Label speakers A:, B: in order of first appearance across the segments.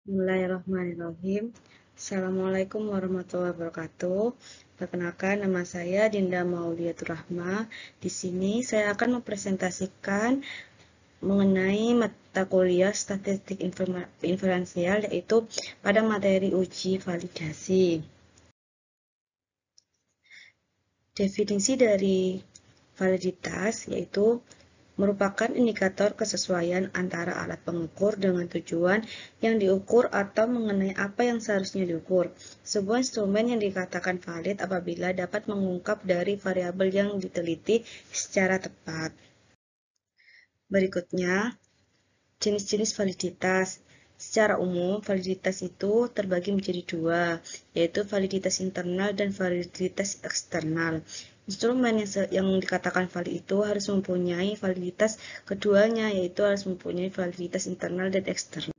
A: Bismillahirrahmanirrahim. Assalamualaikum warahmatullahi wabarakatuh. Perkenalkan, nama saya Dinda Mauliatur Rahma. Di sini saya akan mempresentasikan mengenai mata kuliah Statistik Inferensial, yaitu pada materi uji validasi. Definisi dari validitas yaitu merupakan indikator kesesuaian antara alat pengukur dengan tujuan yang diukur atau mengenai apa yang seharusnya diukur. Sebuah instrumen yang dikatakan valid apabila dapat mengungkap dari variabel yang diteliti secara tepat. Berikutnya, jenis-jenis validitas. Secara umum, validitas itu terbagi menjadi dua, yaitu validitas internal dan validitas eksternal. Instrumen yang dikatakan valid itu harus mempunyai validitas keduanya, yaitu harus mempunyai validitas internal dan eksternal.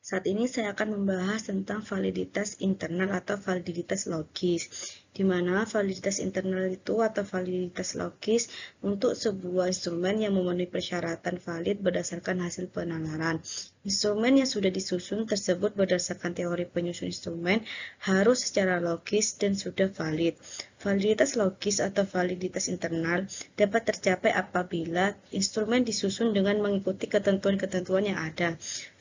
A: Saat ini saya akan membahas tentang validitas internal atau validitas logis, di mana validitas internal itu atau validitas logis untuk sebuah instrumen yang memenuhi persyaratan valid berdasarkan hasil penalaran. Instrumen yang sudah disusun tersebut berdasarkan teori penyusun instrumen harus secara logis dan sudah valid. Validitas logis atau validitas internal dapat tercapai apabila instrumen disusun dengan mengikuti ketentuan-ketentuan yang ada.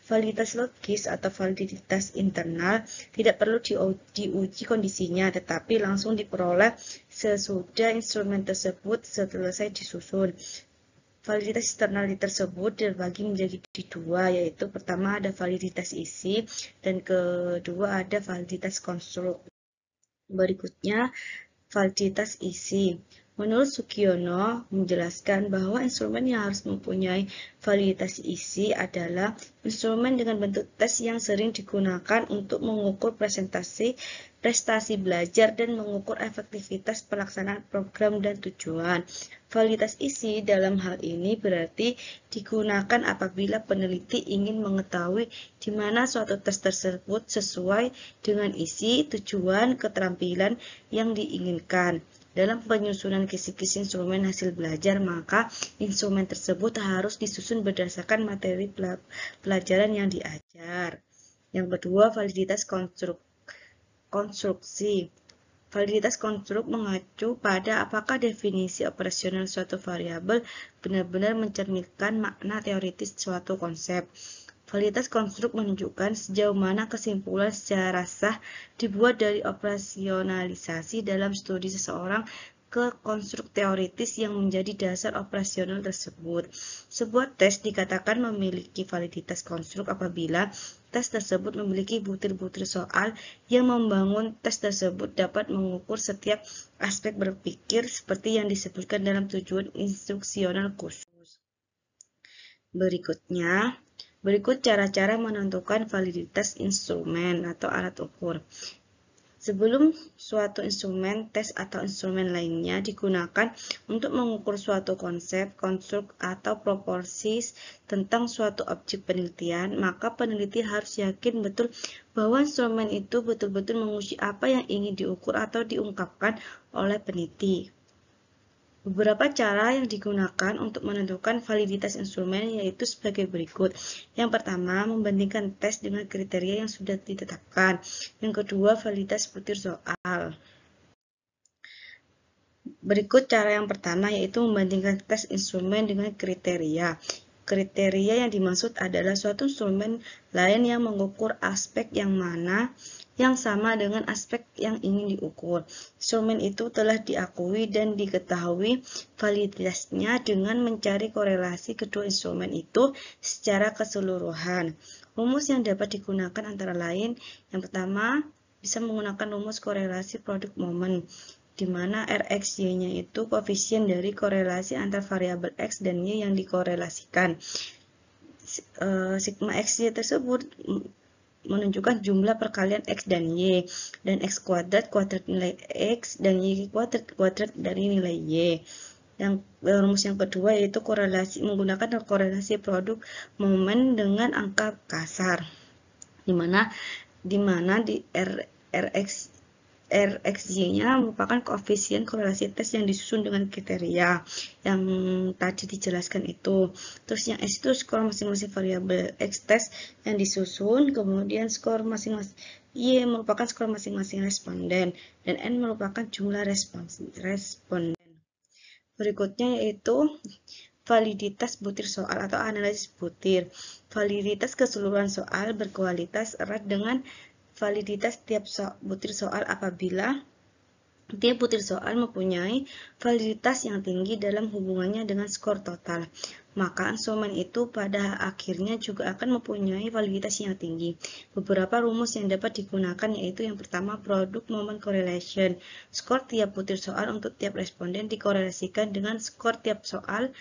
A: Validitas logis atau validitas internal tidak perlu diuji kondisinya, tetapi langsung diperoleh sesudah instrumen tersebut selesai disusun. Validitas internal tersebut dibagi menjadi dua, yaitu pertama ada validitas isi dan kedua ada validitas konstruk. Berikutnya, validitas isi. Menurut Sugiono menjelaskan bahwa instrumen yang harus mempunyai validitas isi adalah instrumen dengan bentuk tes yang sering digunakan untuk mengukur prestasi belajar dan mengukur efektivitas pelaksanaan program dan tujuan. Validitas isi dalam hal ini berarti digunakan apabila peneliti ingin mengetahui di mana suatu tes tersebut sesuai dengan isi, tujuan, keterampilan yang diinginkan. Dalam penyusunan kisi-kisi instrumen hasil belajar, maka instrumen tersebut harus disusun berdasarkan materi pelajaran yang diajar. Yang kedua, validitas konstruksi. Validitas konstruk mengacu pada apakah definisi operasional suatu variabel benar-benar mencerminkan makna teoritis suatu konsep. Validitas konstruk menunjukkan sejauh mana kesimpulan secara sah dibuat dari operasionalisasi dalam studi seseorang ke konstruk teoritis yang menjadi dasar operasional tersebut. Sebuah tes dikatakan memiliki validitas konstruk apabila tes tersebut memiliki butir-butir soal yang membangun tes tersebut dapat mengukur setiap aspek berpikir seperti yang disebutkan dalam tujuan instruksional khusus. Berikut cara-cara menentukan validitas instrumen atau alat ukur. Sebelum suatu instrumen tes atau instrumen lainnya digunakan untuk mengukur suatu konsep, konstruk, atau proporsi tentang suatu objek penelitian, maka peneliti harus yakin betul bahwa instrumen itu betul-betul menguji apa yang ingin diukur atau diungkapkan oleh peneliti. Beberapa cara yang digunakan untuk menentukan validitas instrumen yaitu sebagai berikut. Yang pertama, membandingkan tes dengan kriteria yang sudah ditetapkan. Yang kedua, validitas butir soal. Berikut cara yang pertama yaitu membandingkan tes instrumen dengan kriteria. Kriteria yang dimaksud adalah suatu instrumen lain yang mengukur aspek yang mana yang sama dengan aspek yang ingin diukur. Instrumen itu telah diakui dan diketahui validitasnya dengan mencari korelasi kedua instrumen itu secara keseluruhan. Rumus yang dapat digunakan antara lain, yang pertama bisa menggunakan rumus korelasi produk momen, di mana RxY-nya itu koefisien dari korelasi antar variabel X dan Y yang dikorelasikan. Sigma XY tersebut menunjukkan jumlah perkalian X dan Y, dan X kuadrat nilai X, dan Y kuadrat dari nilai Y. Yang rumus yang kedua yaitu menggunakan korelasi produk momen dengan angka kasar, di mana di Rx RxY-nya merupakan koefisien korelasi tes yang disusun dengan kriteria yang tadi dijelaskan itu. Terus yang S itu skor masing-masing variabel X tes yang disusun, kemudian skor masing-masing Y merupakan skor masing-masing responden, dan N merupakan jumlah responden. Berikutnya yaitu validitas butir soal atau analisis butir. Validitas keseluruhan soal berkualitas erat dengan validitas tiap butir soal apabila tiap butir soal mempunyai validitas yang tinggi dalam hubungannya dengan skor total. Maka instrumen itu pada akhirnya juga akan mempunyai validitas yang tinggi. Beberapa rumus yang dapat digunakan yaitu yang pertama produk moment correlation. Skor tiap butir soal untuk tiap responden dikorelasikan dengan skor tiap soal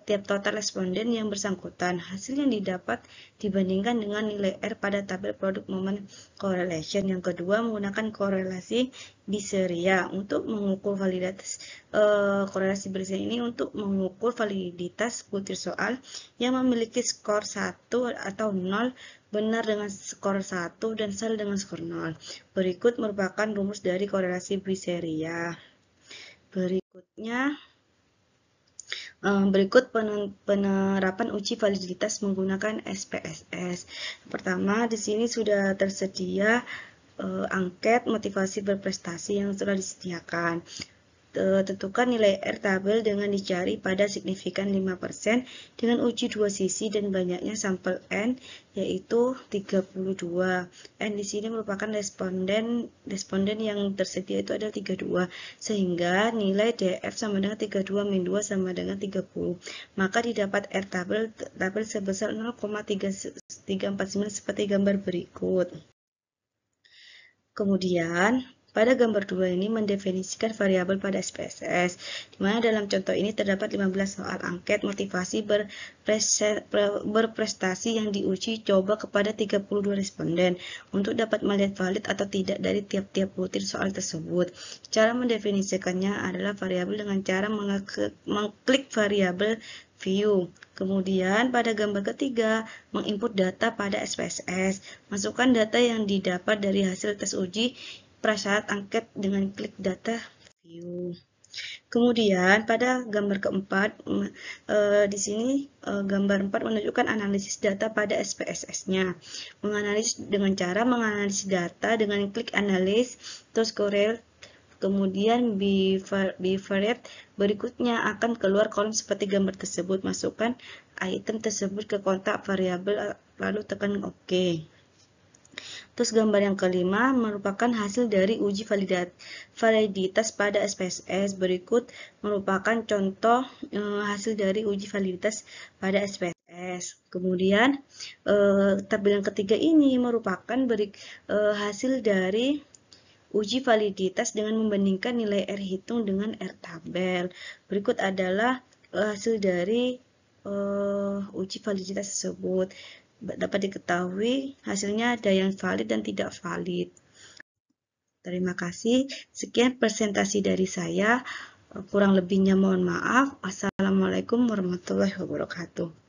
A: tiap total responden yang bersangkutan. Hasil yang didapat dibandingkan dengan nilai R pada tabel produk moment correlation. Yang kedua, menggunakan korelasi Biseria untuk mengukur validitas korelasi Biseria ini untuk mengukur validitas butir soal yang memiliki skor 1 atau 0 benar dengan skor 1 dan salah dengan skor 0. Berikut merupakan rumus dari korelasi Biseria. Berikut penerapan uji validitas menggunakan SPSS. Pertama, di sini sudah tersedia angket motivasi berprestasi yang telah disediakan. Tentukan nilai R tabel dengan dicari pada signifikan 5% dengan uji dua sisi dan banyaknya sampel N yaitu 32. N di sini merupakan responden yang tersedia itu adalah 32 sehingga nilai DF sama dengan 32 min 2 sama dengan 30. Maka didapat R tabel sebesar 0,349 seperti gambar berikut. Kemudian pada gambar 2 ini mendefinisikan variabel pada SPSS, di mana dalam contoh ini terdapat 15 soal angket motivasi berprestasi yang diuji coba kepada 32 responden untuk dapat melihat valid atau tidak dari tiap-tiap butir soal tersebut. Cara mendefinisikannya adalah variabel dengan cara mengklik variabel view. Kemudian pada gambar ketiga, menginput data pada SPSS. Masukkan data yang didapat dari hasil tes uji prasyarat angket dengan klik data view. Kemudian pada gambar keempat, di sini gambar 4 menunjukkan analisis data pada SPSS-nya. Menganalisis dengan cara menganalisis data dengan klik analis, terus correlate. Kemudian bivariate berikutnya akan keluar kolom seperti gambar tersebut. Masukkan item tersebut ke kotak variabel lalu tekan OK. Terus gambar yang kelima merupakan hasil dari uji validitas pada SPSS. Berikut merupakan contoh hasil dari uji validitas pada SPSS. Kemudian tabel yang ketiga ini merupakan hasil dari uji validitas dengan membandingkan nilai R hitung dengan R tabel. Berikut adalah hasil dari uji validitas tersebut. Dapat diketahui hasilnya ada yang valid dan tidak valid. Terima kasih. Sekian presentasi dari saya. Kurang lebihnya mohon maaf. Assalamualaikum warahmatullahi wabarakatuh.